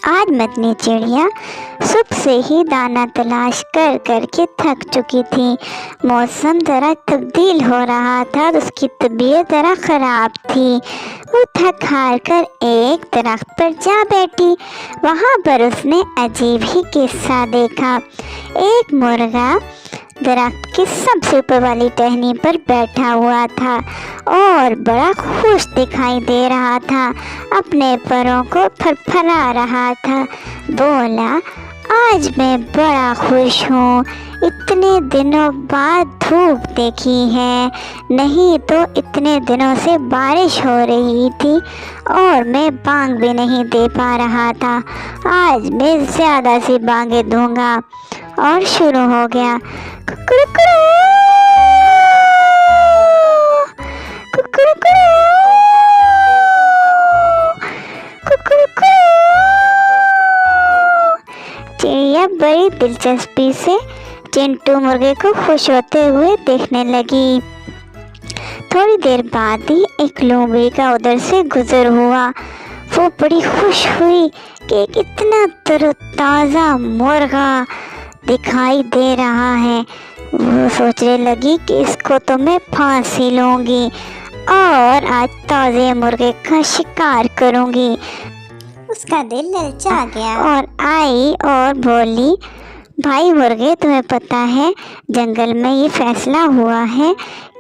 آج مدنی چڑیا صبح سے ہی دانا تلاش کر کر کے تھک چکی تھی۔ موسم ذرا تبدیل ہو رہا تھا، اس کی طبیعت ذرا خراب تھی۔ وہ تھک ہار کر ایک درخت پر جا بیٹھی۔ وہاں پر اس نے عجیب ہی قصہ دیکھا۔ ایک مرغا درخت کی سب سے اوپر والی ٹہنی پر بیٹھا ہوا تھا اور بڑا خوش دکھائی دے رہا تھا، اپنے پروں کو پھرپھرا رہا تھا۔ بولا، آج میں بڑا خوش ہوں، اتنے دنوں بعد دھوپ دیکھی ہے، نہیں تو اتنے دنوں سے بارش ہو رہی تھی اور میں بانگ بھی نہیں دے پا رہا تھا۔ آج میں زیادہ سی بانگیں دوں گا۔ اور شروع ہو گیا، ککرکرو ککرکرو ککرکرو۔ چڑیا بڑی دلچسپی سے چنٹو مرغے کو خوش ہوتے ہوئے دیکھنے لگی۔ تھوڑی دیر بعد ہی ایک لومڑی کا ادھر سے گزر ہوا۔ وہ بڑی خوش ہوئی کہ ایک اتنا تر و تازہ مرغا دکھائی دے رہا ہے۔ وہ سوچنے لگی کہ اس کو تو میں پھانسی لوں گی اور آج تازے مرغے کا شکار کروں گی۔ اس کا دل للچا گیا اور آئی اور بولی، بھائی مرغے، تمہیں پتہ ہے جنگل میں یہ فیصلہ ہوا ہے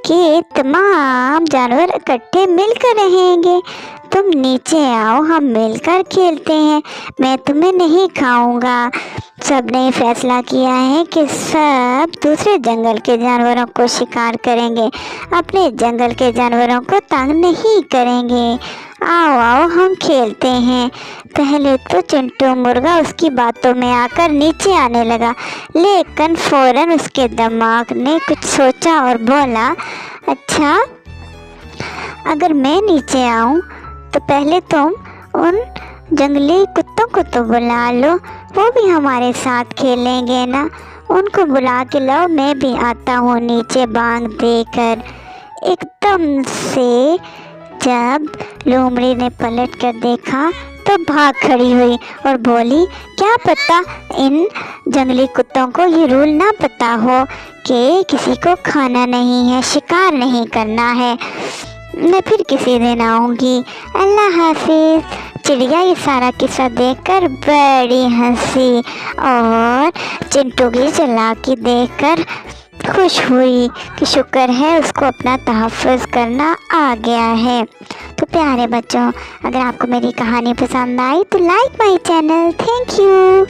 کہ تمام جانور اکٹھے مل کر رہیں گے۔ تم نیچے آؤ، ہم مل کر کھیلتے ہیں، میں تمہیں نہیں کھاؤں گا۔ سب نے فیصلہ کیا ہے کہ سب دوسرے جنگل کے جانوروں کو شکار کریں گے، اپنے جنگل کے جانوروں کو تنگ نہیں کریں گے۔ آؤ آؤ ہم کھیلتے ہیں۔ پہلے تو چنٹو مرغا اس کی باتوں میں آ کر نیچے آنے لگا، لیکن فوراً اس کے دماغ نے کچھ سوچا اور بولا، اچھا اگر میں نیچے آؤں تو پہلے تم ان جنگلی کتوں کو تو بلا لو، وہ بھی ہمارے ساتھ کھیلیں گے نا۔ ان کو بلا کے لاؤ، میں بھی آتا ہوں نیچے بانگ دے کر۔ ایک دم سے جب لومڑی نے پلٹ کر دیکھا تو بھاگ کھڑی ہوئی اور بولی، کیا پتہ ان جنگلی کتوں کو یہ رول نہ پتہ ہو کہ کسی کو کھانا نہیں ہے، شکار نہیں کرنا ہے۔ میں پھر کسی دن آؤں گی، اللہ حافظ۔ چڑیا یہ سارا قصہ دیکھ کر بڑی ہنسی اور چنٹو کی چالاکی دیکھ کر خوش ہوئی کہ شکر ہے اس کو اپنا تحفظ کرنا آ گیا ہے۔ تو پیارے بچوں، اگر آپ کو میری کہانی پسند آئی تو like my channel. Thank you.